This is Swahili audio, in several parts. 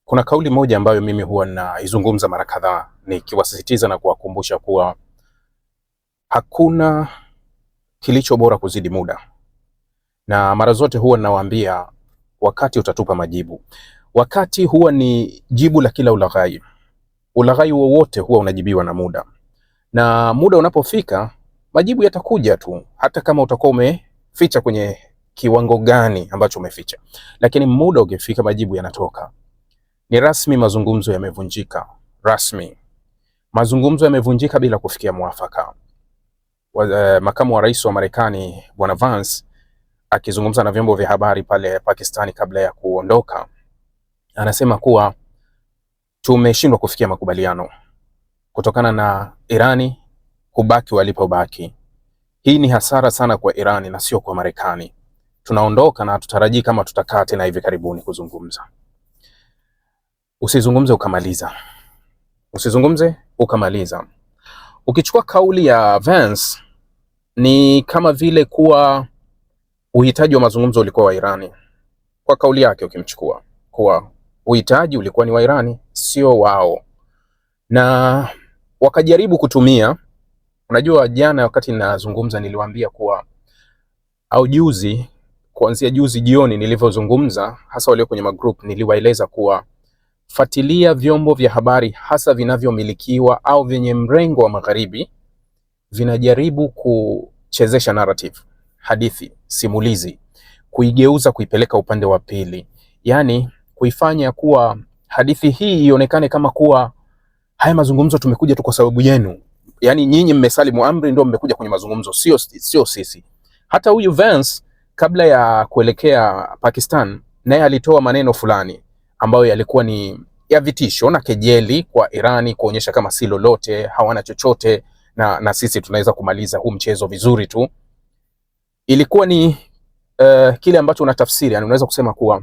Kuna kauli moja ambayo mimi huwa naizungumza mara kadhaa nikiwasisitiza na kuwakumbusha kuwa hakuna kilicho bora kuzidi muda, na mara zote huwa nawaambia wakati utatupa majibu. Wakati huwa ni jibu la kila ulaghai. Ulaghai wowote huwa unajibiwa na muda, na muda unapofika majibu yatakuja tu, hata kama utakuwa umeficha kwenye kiwango gani ambacho umeficha, lakini muda ukifika majibu yanatoka. Ni rasmi, mazungumzo yamevunjika. Rasmi mazungumzo yamevunjika bila kufikia mwafaka. Makamu wa rais wa Marekani Bwana Vance akizungumza na vyombo vya habari pale Pakistani kabla ya kuondoka, anasema kuwa tumeshindwa kufikia makubaliano kutokana na Irani kubaki walipobaki. Hii ni hasara sana kwa Irani na sio kwa Marekani. Tunaondoka na tutarajii kama tutakaa tena hivi karibuni kuzungumza. Usizungumze ukamaliza. Usizungumze ukamaliza. Ukichukua kauli ya Vance ni kama vile kuwa uhitaji wa mazungumzo ulikuwa wa Irani. Kwa kauli yake ukimchukua kuwa uhitaji ulikuwa ni wa Irani, sio wao. Na wakajaribu kutumia, unajua jana wakati nazungumza niliwaambia kuwa, au juzi, kuanzia juzi jioni nilivyozungumza, hasa walio kwenye magroup, niliwaeleza kuwa fuatilia vyombo vya habari hasa vinavyomilikiwa au vyenye mrengo wa magharibi, vinajaribu kuchezesha narrative, hadithi, simulizi, kuigeuza kuipeleka upande wa pili. Yani kuifanya kuwa hadithi hii ionekane kama kuwa haya mazungumzo tumekuja tu kwa sababu yenu. Yani nyinyi mmesalimu amri ndio mmekuja kwenye mazungumzo, sio sisi. Hata huyu Vance kabla ya kuelekea Pakistan naye alitoa maneno fulani ambayo yalikuwa ni ya vitisho na kejeli kwa Irani, kuonyesha kama si lolote, hawana chochote na sisi tunaweza kumaliza huu mchezo vizuri tu. Ilikuwa ni kile ambacho unatafsiri, yani unaweza kusema kuwa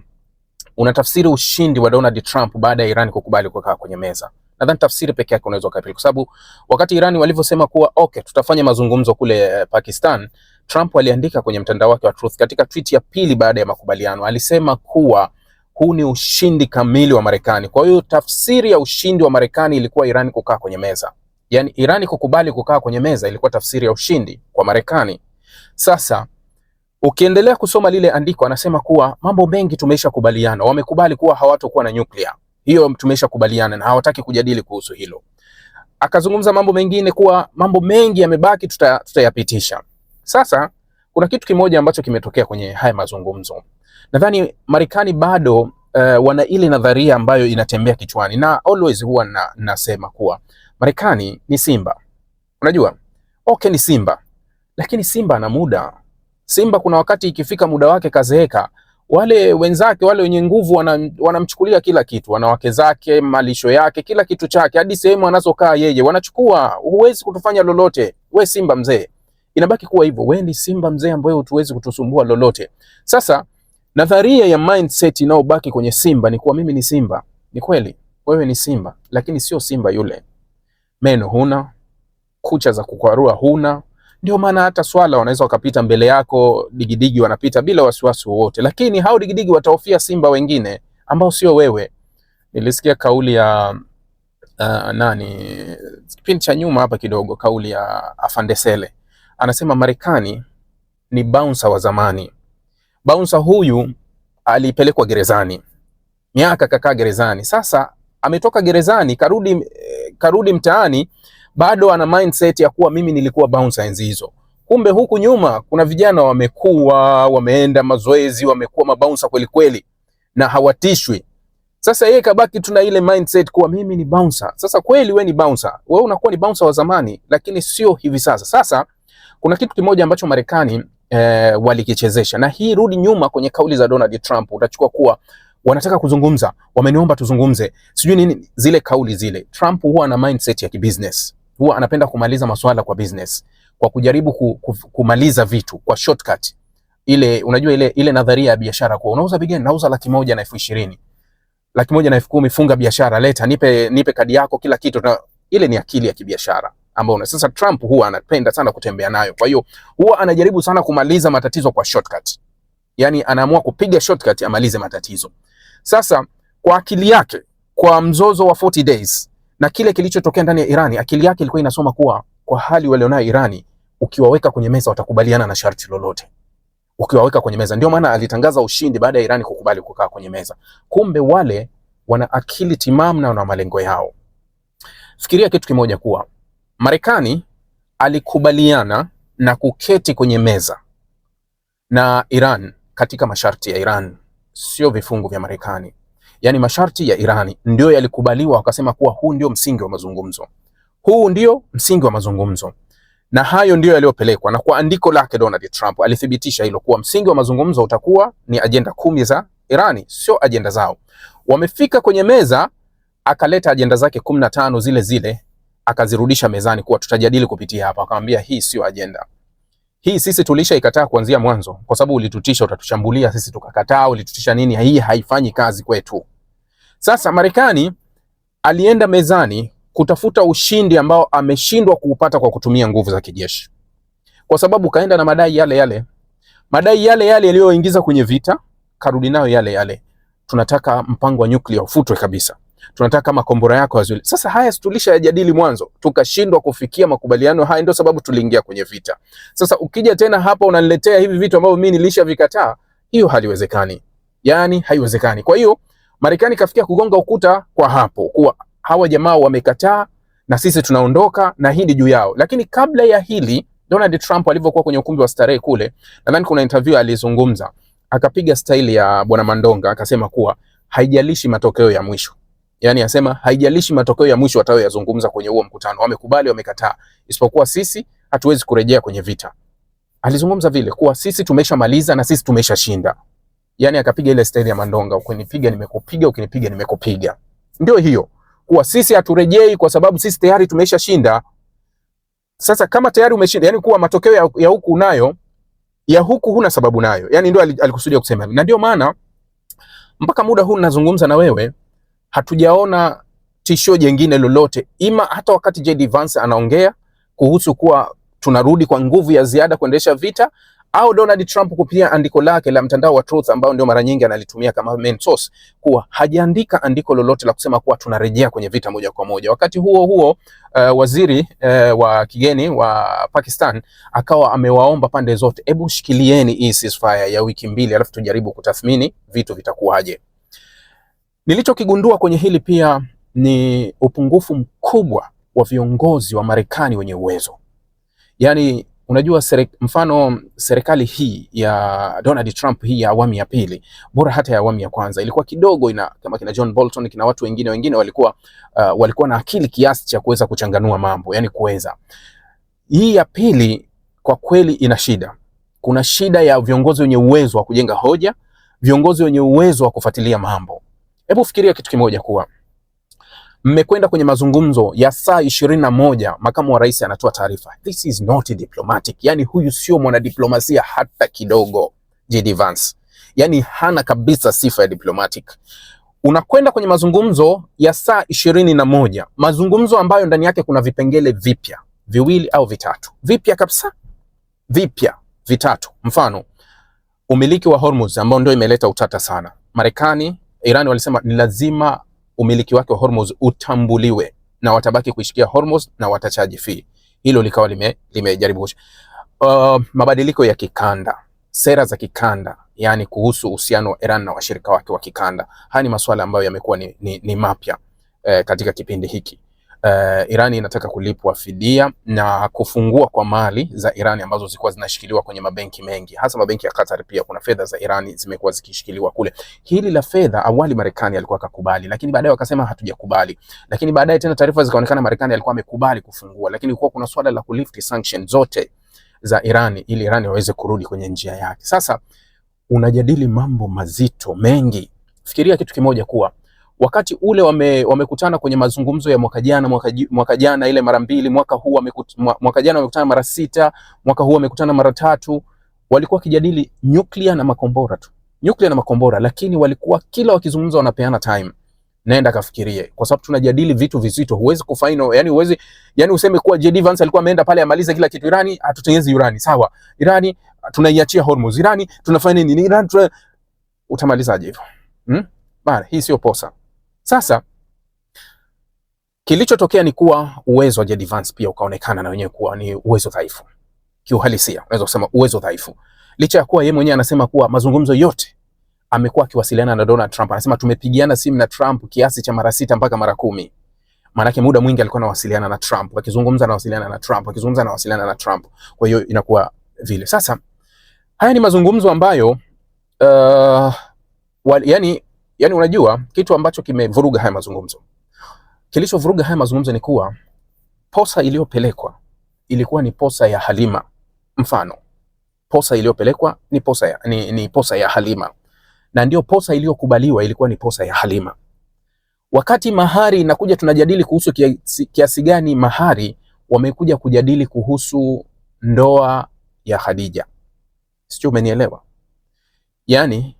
unatafsiri ushindi wa Donald Trump baada ya Irani kukubali kukaa kwenye meza. Nadhani tafsiri pekee yake unaweza kupeleka, kwa sababu wakati Irani walivyosema kuwa okay, tutafanya mazungumzo kule Pakistan, Trump aliandika kwenye mtandao wake wa Truth katika tweet ya pili baada ya makubaliano, alisema kuwa huu ni ushindi kamili wa Marekani. Kwa hiyo tafsiri ya ushindi wa Marekani ilikuwa Irani kukaa kwenye meza. Yani Irani kukubali kukaa kwenye meza ilikuwa tafsiri ya ushindi kwa Marekani. Sasa ukiendelea kusoma lile andiko, anasema kuwa mambo mengi tumesha kubaliana. Wamekubali kuwa hawatakuwa na nuclear. Hiyo tumesha kubaliana na hawataki kujadili kuhusu hilo. Akazungumza mambo mengine kuwa mambo mengi yamebaki, tutayapitisha. Sasa kuna kitu kimoja ambacho kimetokea kwenye haya mazungumzo. Nadhani Marekani bado wana ile nadharia ambayo inatembea kichwani, na always huwa nasema kuwa Marekani ni simba. Unajua? Okay, ni simba. Lakini simba ana muda. Simba kuna wakati ikifika muda wake kazeeka, wale wenzake wale wenye nguvu wanamchukulia kila kitu, wanawake zake, malisho yake, kila kitu chake, hadi sehemu anazokaa yeye wanachukua. Huwezi kutufanya lolote. We simba mzee. Inabaki kuwa hivyo. We ni simba mzee ambaye huwezi kutusumbua lolote. Sasa nadharia ya mindset inaobaki kwenye simba ni kuwa mimi ni simba. Ni kweli, wewe ni simba, lakini sio simba yule. Meno huna, kucha za kukwarua huna. Ndio maana hata swala wanaweza wakapita mbele yako, digidigi wanapita bila wasiwasi wowote, lakini hao digidigi watahofia simba wengine ambao sio wewe. Nilisikia kauli ya kipindi cha nyuma hapa kidogo, kauli ya Afande Sele. Anasema Marekani ni bouncer wa zamani. Bouncer huyu alipelekwa gerezani, miaka kakaa gerezani. Sasa ametoka gerezani, karudi mtaani, bado ana mindset ya kuwa mimi nilikuwa bouncer enzi hizo. Kumbe huku nyuma kuna vijana wamekuwa, wameenda mazoezi, wamekuwa mabouncer kweli kweli na hawatishwi. Sasa yeye kabaki tuna ile mindset kuwa mimi ni bouncer. Sasa kweli wewe ni bouncer, wewe unakuwa ni bouncer wa zamani, lakini sio hivi sasa. Sasa kuna kitu kimoja ambacho Marekani walikichezesha, na hii rudi nyuma kwenye kauli za Donald Trump, utachukua kuwa wanataka kuzungumza, wameniomba tuzungumze, sijui nini, zile kauli zile. Trump huwa ana mindset ya kibusiness, huwa anapenda kumaliza masuala kwa business, kwa kujaribu kumaliza vitu kwa shortcut. Ile unajua ile nadharia ya biashara, kwa unauza bigeni, nauza 1,20,000, 1,10,000, funga biashara, leta, nipe kadi yako, kila kitu. Ile ni akili ya kibiashara ambao sasa Trump huwa anapenda sana kutembea nayo. Kwa hiyo huwa anajaribu sana kumaliza matatizo kwa shortcut. Yani anaamua kupiga shortcut amalize matatizo. Sasa kwa akili yake kwa mzozo wa 40 days na kile kilichotokea ndani ya Irani, akili yake ilikuwa inasoma kuwa kwa hali walionayo Irani, ukiwaweka kwenye meza watakubaliana na sharti lolote. Ukiwaweka kwenye meza, ndio maana alitangaza ushindi baada ya Irani kukubali kukaa kwenye meza. Kumbe wale wana akili timamu na wana malengo yao. Fikiria kitu kimoja, kuwa Marekani alikubaliana na kuketi kwenye meza na Iran katika masharti ya Iran, sio vifungu vya Marekani. Yaani masharti ya Irani ndio yalikubaliwa, wakasema kuwa huu ndio msingi wa mazungumzo. Huu ndio msingi wa mazungumzo. Na hayo ndio yaliyopelekwa, na kwa andiko lake Donald Trump alithibitisha hilo, kuwa msingi wa mazungumzo utakuwa ni ajenda 10 za Irani, sio ajenda zao. Wamefika kwenye meza, akaleta ajenda zake 15 zile zile, akazirudisha mezani kuwa tutajadili kupitia hapa. Akamwambia hii sio ajenda. Hii sisi tulishaikataa kuanzia mwanzo, kwa sababu ulitutisha utatushambulia, sisi tukakataa. Ulitutisha nini? Hii haifanyi kazi kwetu. Sasa Marekani alienda mezani kutafuta ushindi ambao ameshindwa kuupata kwa kutumia nguvu za kijeshi, kwa sababu kaenda na madai yale yale yaliyoingiza kwenye vita, karudi nayo yale yale. Tunataka mpango wa nyuklia ufutwe kabisa, tunataka makombora yako yazuli. Sasa haya tulisha yajadili mwanzo, tukashindwa kufikia makubaliano haya, ndio sababu tuliingia kwenye vita. Sasa ukija tena hapa unaniletea hivi vitu ambavyo mimi nilishavikataa, hiyo haliwezekani. Yani haiwezekani. Kwa hiyo Marekani kafikia kugonga ukuta kwa hapo, kuwa hawa jamaa wamekataa na sisi tunaondoka na hii ni juu yao. Lakini kabla ya hili, Donald Trump alivyokuwa kwenye ukumbi wa starehe kule, nadhani kuna interview alizungumza, akapiga style ya bwana Mandonga, akasema kuwa haijalishi matokeo ya mwisho. Yani asema haijalishi matokeo ya mwisho watayozungumza kwenye huo mkutano, wamekubali wamekataa, isipokuwa sisi hatuwezi kurejea kwenye vita. Alizungumza vile kuwa sisi tumeshamaliza na sisi tumeshashinda. Yani akapiga ile style ya Mandonga, ukinipiga nimekupiga, ukinipiga nimekupiga. Ndio hiyo, kuwa sisi haturejei kwa sababu sisi tayari tumeshashinda. Sasa kama tayari umeshinda, yani kuwa matokeo ya huku unayo, ya huku huna sababu nayo. Yani ndio alikusudia kusema. Na ndio maana mpaka muda huu ninazungumza na wewe, hatujaona tisho jingine lolote, ima hata wakati JD Vance anaongea kuhusu kuwa tunarudi kwa nguvu ya ziada kuendesha vita, au Donald Trump kupitia andiko lake la mtandao wa Truth ambao ndio mara nyingi analitumia kama main source, kuwa hajaandika andiko lolote la kusema kuwa tunarejea kwenye vita moja kwa moja. Wakati huo huo waziri wa kigeni wa Pakistan akawa amewaomba pande zote, hebu shikilieni hii ceasefire ya wiki 2 alafu tujaribu kutathmini vitu vitakuwaje. Nilichokigundua kwenye hili pia ni upungufu mkubwa wa viongozi wa Marekani wenye uwezo. Yani unajua mfano serikali hii ya Donald Trump, hii ya awamu ya pili, bora hata ya awamu ya kwanza ilikuwa kidogo kama kina John Bolton, kina watu wengine walikuwa na akili kiasi cha kuweza kuchanganua mambo, yani kuweza. Hii ya pili kwa kweli ina shida. Kuna shida ya viongozi wenye uwezo wa kujenga hoja, viongozi wenye uwezo wa kufuatilia mambo. Hebu fikiria kitu kimoja, kuwa mmekwenda kwenye mazungumzo ya saa 21, makamu wa rais anatoa taarifa. This is not diplomatic. Yani huyu sio mwanadiplomasia hata kidogo, JD Vance. Yani hana kabisa sifa ya diplomatic. Unakwenda kwenye mazungumzo ya saa 21, mazungumzo ambayo ndani yake kuna vipengele vipya 2 au 3, vipya kabisa, vipya 3. Mfano, umiliki wa Hormuz ambao ndio imeleta utata sana. Marekani, Iran walisema ni lazima umiliki wake wa Hormuz utambuliwe na watabaki kuishikia Hormuz na watachaji fee. Hilo likawa limejaribu mabadiliko ya kikanda, sera za kikanda, yani kuhusu uhusiano wa Iran na washirika wake wa kikanda. Haya ni masuala ambayo yamekuwa ni mapya katika kipindi hiki. Irani inataka kulipwa fidia na kufungua kwa mali za Irani ambazo zilikuwa zinashikiliwa kwenye mabenki mengi, hasa mabenki ya Qatar. Pia kuna fedha za Irani zimekuwa zikishikiliwa kule. Hili la fedha awali Marekani alikuwa akakubali, lakini baadaye wakasema hatujakubali. Lakini baadaye tena taarifa zikaonekana Marekani alikuwa amekubali kufungua, lakini kulikuwa kuna swala la kulift sanctions zote za Irani ili Irani waweze kurudi kwenye njia yake. Sasa unajadili mambo mazito mengi. Fikiria kitu kimoja, kuwa wakati ule wamekutana kwenye mazungumzo ya mwaka jana ile mara 2, mwaka jana wamekutana mara 6, mwaka huu wamekutana mara 3, walikuwa kijadili nyuklia na makombora tu. Nyuklia na makombora, lakini walikuwa kila wakizungumza wanapeana time. Naenda kafikirie, kwa sababu tunajadili vitu vizito. Huwezi kufaino, yani useme kuwa JD Vance alikuwa ameenda pale amaliza kila kitu. Irani hatutengenezi urani, sawa. Irani tunaiachia Hormuz. Irani tunafanya nini? Utamalizaje hivyo? Bana, hii sio posa. Sasa Kilichotokea ni kuwa uwezo wa JD Vance pia ukaonekana na wenyewe kuwa ni uwezo dhaifu. Kiuhalisia unaweza kusema uwezo dhaifu, licha ya kuwa yeye mwenyewe anasema kuwa mazungumzo yote amekuwa akiwasiliana na Donald Trump. Anasema tumepigiana simu na Trump kiasi cha mara 6 mpaka mara 10. Maana muda mwingi alikuwa anawasiliana na Trump, akizungumza anawasiliana na Trump, akizungumza anawasiliana na Trump. Kwa hiyo inakuwa vile. Sasa haya ni mazungumzo ambayo yani unajua kitu ambacho kimevuruga haya mazungumzo. Kilichovuruga haya mazungumzo ni kuwa posa iliyopelekwa ilikuwa ni posa ya Halima. Mfano, posa iliyopelekwa ni posa ya Halima, na ndio posa iliyokubaliwa ilikuwa ni posa ya Halima. Wakati mahari inakuja tunajadili kuhusu kiasi gani mahari, wamekuja kujadili kuhusu ndoa ya Khadija. Sio, umenielewa? Yani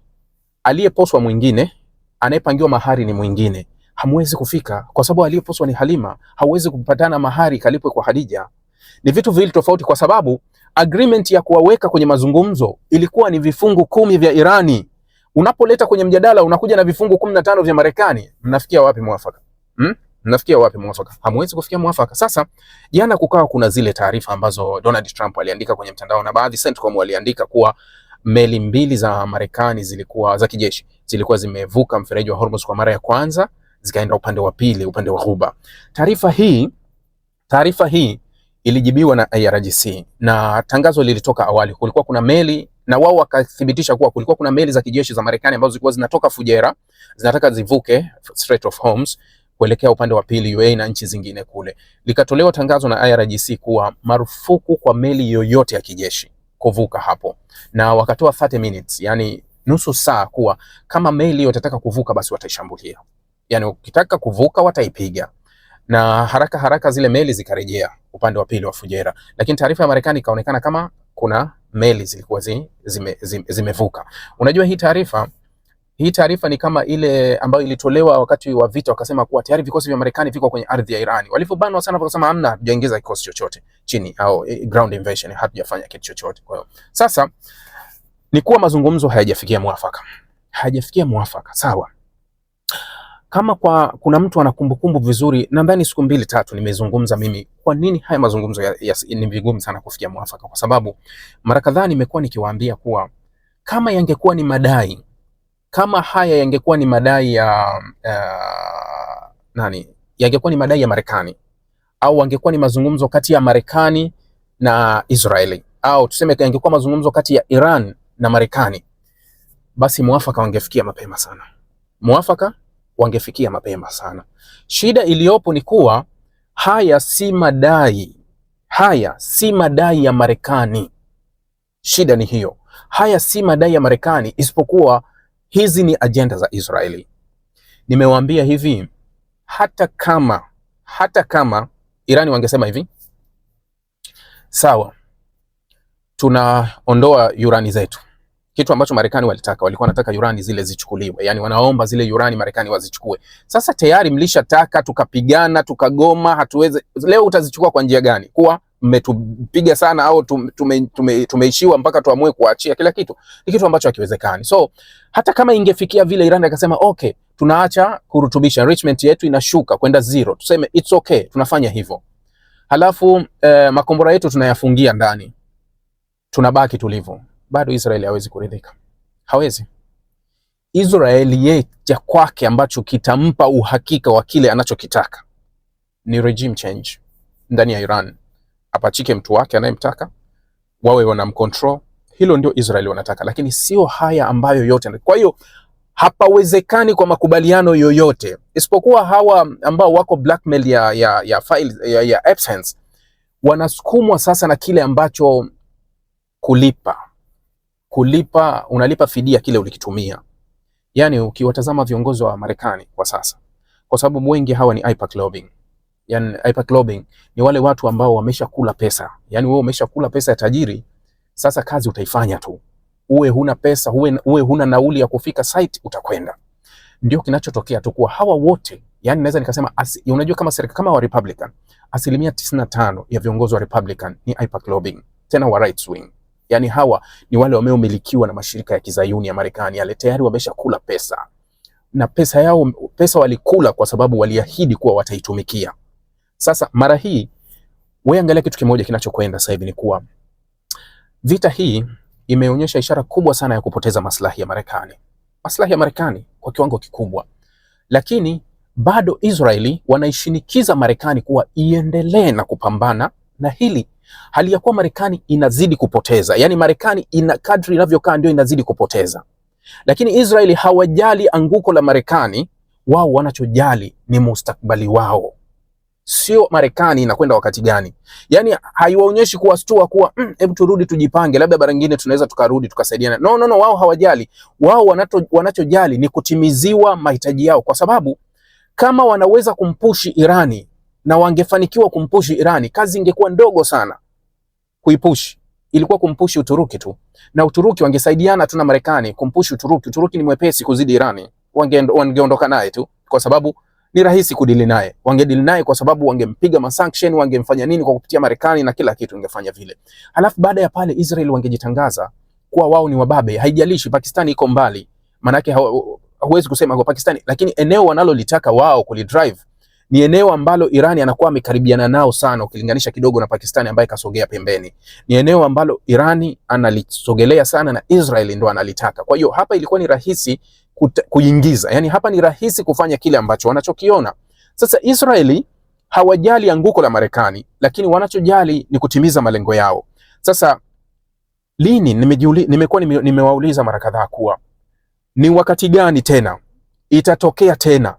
aliyeposwa mwingine, anayepangiwa mahari ni mwingine. Hamwezi kufika kwa sababu aliyeposwa ni Halima. Hauwezi kupatana mahari kalipwe kwa Khadija. Ni vitu viwili tofauti, kwa sababu agreement ya kuwaweka kwenye mazungumzo ilikuwa ni vifungu 10 vya Irani. Unapoleta kwenye mjadala unakuja na vifungu 15 vya Marekani. Mnafikia wapi mwafaka? Mnafikia wapi mwafaka? Hamwezi kufikia mwafaka. Sasa jana kukawa kuna zile taarifa ambazo Donald Trump aliandika kwenye mtandao, na baadhi CENTCOM waliandika kuwa meli mbili za Marekani zilikuwa za kijeshi, zilikuwa zimevuka mfereji wa Hormuz kwa mara ya kwanza, zikaenda upande wa pili, upande wa Ghuba. Taarifa hii ilijibiwa na IRGC, na tangazo lilitoka awali. Kulikuwa kuna meli, na wao wakathibitisha kuwa kulikuwa kuna meli za kijeshi za Marekani ambazo zilikuwa zinatoka Fujairah, zinataka zivuke Strait of Hormuz kuelekea upande wa pili UAE na nchi zingine kule. Likatolewa tangazo na IRGC kuwa marufuku kwa meli yoyote ya kijeshi kuvuka hapo, na wakatoa 30 minutes, yani nusu saa, kuwa kama meli watataka kuvuka basi wataishambulia, yani ukitaka kuvuka wataipiga. Na haraka zile meli zikarejea upande wa pili wa Fujairah, lakini taarifa ya Marekani ikaonekana kama kuna meli zilikuwa zimevuka. Unajua hii taarifa ni kama ile ambayo ilitolewa wakati wa vita, wakasema kuwa tayari vikosi vya Marekani viko kwenye ardhi ya Irani. Walivyobanwa sana wakasema hamna, hatujaingiza kikosi chochote chini, au ground invasion, hatujafanya kitu chochote. Kwa hiyo sasa ni kuwa mazungumzo hayajafikia mwafaka. Sawa. Kama kuna mtu ana kumbukumbu vizuri, nadhani siku 2-3 nimezungumza mimi kwa nini haya mazungumzo ni vigumu sana kufikia mwafaka, kwa sababu mara kadhaa nimekuwa nikiwaambia kuwa kama yangekuwa ni madai, kama haya yangekuwa ni madai yangekuwa ni madai ya Marekani, au yangekuwa ni mazungumzo kati ya Marekani na Israeli, au tuseme yangekuwa mazungumzo kati ya Iran na Marekani, basi mwafaka wangefikia mapema sana. Shida iliyopo ni kuwa haya si madai ya Marekani. Shida ni hiyo, haya si madai ya Marekani, isipokuwa hizi ni ajenda za Israeli. Nimewaambia hivi, hata kama Irani wangesema hivi, sawa, tunaondoa urani zetu, kitu ambacho Marekani walikuwa wanataka urani zile zichukuliwe, yani wanaomba zile urani Marekani wazichukue. Sasa tayari mlishataka, tukapigana, tukagoma, hatuweze. Leo utazichukua kwa njia gani? Kuwa mmetupiga sana, au tumeishiwa mpaka tuamue kuachia kila kitu? Ni kitu ambacho hakiwezekani. So hata kama ingefikia vile Iran akasema okay, tunaacha kurutubisha, enrichment yetu inashuka kwenda 0, tuseme it's okay, tunafanya hivyo, halafu makombora yetu tunayafungia ndani, tunabaki tulivyo, bado Israeli hawezi kuridhika. Hawezi. Israeli yeye cha kwake ambacho kitampa uhakika wa kile anachokitaka ni regime change ndani ya Iran. Apachike mtu wake anayemtaka, wawe wanamcontrol. Hilo ndio Israeli wanataka, lakini sio haya ambayo yote. Kwa hiyo hapawezekani kwa makubaliano yoyote, isipokuwa hawa ambao wako blackmail ya files ya absence wanasukumwa sasa na kile ambacho kulipa, unalipa fidia kile ulikitumia. Yani ukiwatazama viongozi wa Marekani kwa sasa, kwa sababu wengi hawa ni AIPAC lobbying. Yani AIPAC lobbying ni wale watu ambao wameshakula pesa. Yani wewe umeshakula pesa ya tajiri, sasa kazi utaifanya tu. Uwe huna pesa, uwe huna nauli ya kufika site, utakwenda. Ndio kinachotokea tu kwa hawa wote. Yani naweza nikasema unajua kama serikali kama wa Republican, 95% ya viongozi wa Republican ni AIPAC lobbying, tena wa right wing. Yani hawa ni wale wameomilikiwa na mashirika ya kizayuni ya Marekani, yale tayari wameshakula pesa. na pesa walikula kwa sababu waliahidi kuwa wataitumikia. Sasa mara hii wewe angalia kitu kimoja kinachokwenda sasa hivi ni kuwa vita hii imeonyesha ishara kubwa sana ya kupoteza maslahi ya Marekani. Maslahi ya Marekani kwa kiwango kikubwa. Lakini bado Israeli wanaishinikiza Marekani kuwa iendelee na kupambana na hili. Hali ya kuwa Marekani inazidi kupoteza. Yaani Marekani kadri inavyokaa ndio inazidi kupoteza. Lakini Israeli hawajali anguko la Marekani, wao wanachojali ni mustakbali wao. Sio Marekani inakwenda wakati gani. Yaani haiwaonyeshi kuwastua kuwa hebu turudi tujipange, labda bara nyingine tunaweza tukarudi tukasaidiana. No, wao hawajali. Wao wanachojali ni kutimiziwa mahitaji yao, kwa sababu kama wanaweza kumpushi Irani na wangefanikiwa kumpushi Irani, kazi ingekuwa ndogo sana kuipushi. Ilikuwa kumpushi Uturuki tu, na Uturuki wangesaidiana tu na Marekani kumpushi Uturuki. Uturuki ni mwepesi kuzidi Irani, wangeondoka naye tu kwa sababu ni rahisi kudili naye. Wangedili naye kwa sababu wangempiga masanction, wangemfanya nini kwa kupitia Marekani na kila kitu ingefanya vile. Halafu baada ya pale Israel wangejitangaza kuwa wao ni wababe. Haijalishi Pakistani iko mbali, manake huwezi kusema kwa Pakistani, lakini eneo wanalolitaka wao kulidrive ni eneo ambalo Irani anakuwa amekaribiana nao sana ukilinganisha kidogo na Pakistani ambaye kasogea pembeni. Ni eneo ambalo Irani analisogelea sana na Israel ndo analitaka. Kwa hiyo hapa ilikuwa ni rahisi kuingiza. Yani hapa ni rahisi kufanya kile ambacho wanachokiona. Sasa Israeli hawajali anguko la Marekani, lakini wanachojali ni kutimiza malengo yao. Sasa lini nimewauliza mara kadhaa kuwa ni wakati gani tena itatokea tena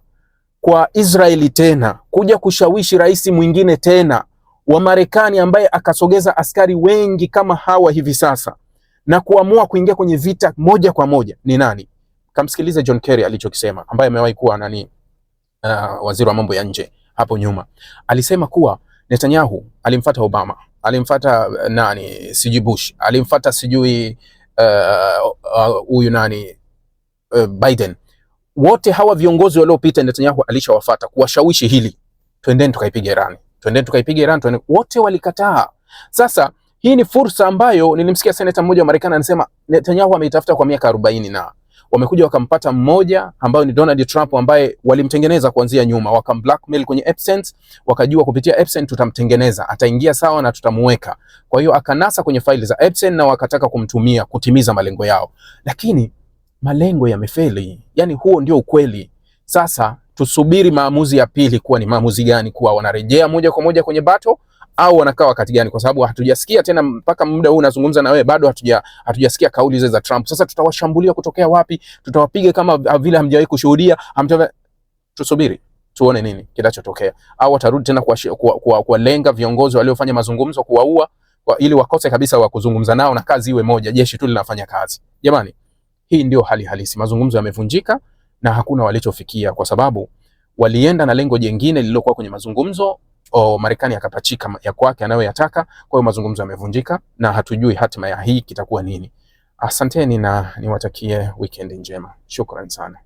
kwa Israeli tena kuja kushawishi rais mwingine tena wa Marekani ambaye akasogeza askari wengi kama hawa hivi sasa na kuamua kuingia kwenye vita moja kwa moja? Ni nani? Kamsikilize John Kerry alichokisema, ambaye amewahi kuwa waziri wa mambo ya nje hapo nyuma. Alisema kuwa Netanyahu alimfuata Obama, alimfuata sijui Bush, alimfuata sijui huyu Biden. Wote hawa viongozi waliopita Netanyahu alishawafuata kuwashawishi hili, twendeni tukaipiga Iran, twendeni tukaipiga Iran, wote walikataa. Sasa hii ni fursa ambayo nilimsikia seneta mmoja wa Marekani anasema Netanyahu ameitafuta kwa miaka 40 na wamekuja wakampata mmoja ambaye ni Donald Trump, ambaye walimtengeneza kuanzia nyuma, wakamblackmail kwenye Epstein, wakajua kupitia Epstein tutamtengeneza, ataingia sawa na tutamuweka. Kwa hiyo akanasa kwenye faili za Epstein na wakataka kumtumia kutimiza malengo yao, lakini malengo yamefeli. Yani huo ndio ukweli. Sasa tusubiri maamuzi ya pili kuwa ni maamuzi gani, kuwa wanarejea moja kwa moja kwenye battle au wanakaa wakati gani, kwa sababu hatujasikia tena mpaka muda huu nazungumza na wewe, bado hatujasikia kauli za Trump. Sasa tutawashambulia kutokea wapi? Tutawapiga kama vile hamjawahi kushuhudia? Tusubiri tuone nini kitachotokea, au watarudi tena kuwalenga viongozi waliofanya mazungumzo, kuwaua ili wakose kabisa wa kuzungumza nao na kazi iwe moja, jeshi tu linafanya kazi. Jamani, hii ndio hali halisi. Mazungumzo yamevunjika na hakuna walichofikia, kwa sababu walienda na lengo jingine lililokuwa kwenye mazungumzo. Marekani akapachika ya kwake anayoyataka. Kwa hiyo mazungumzo yamevunjika na hatujui hatima ya hii kitakuwa nini. Asanteni na niwatakie weekend njema. Shukrani sana.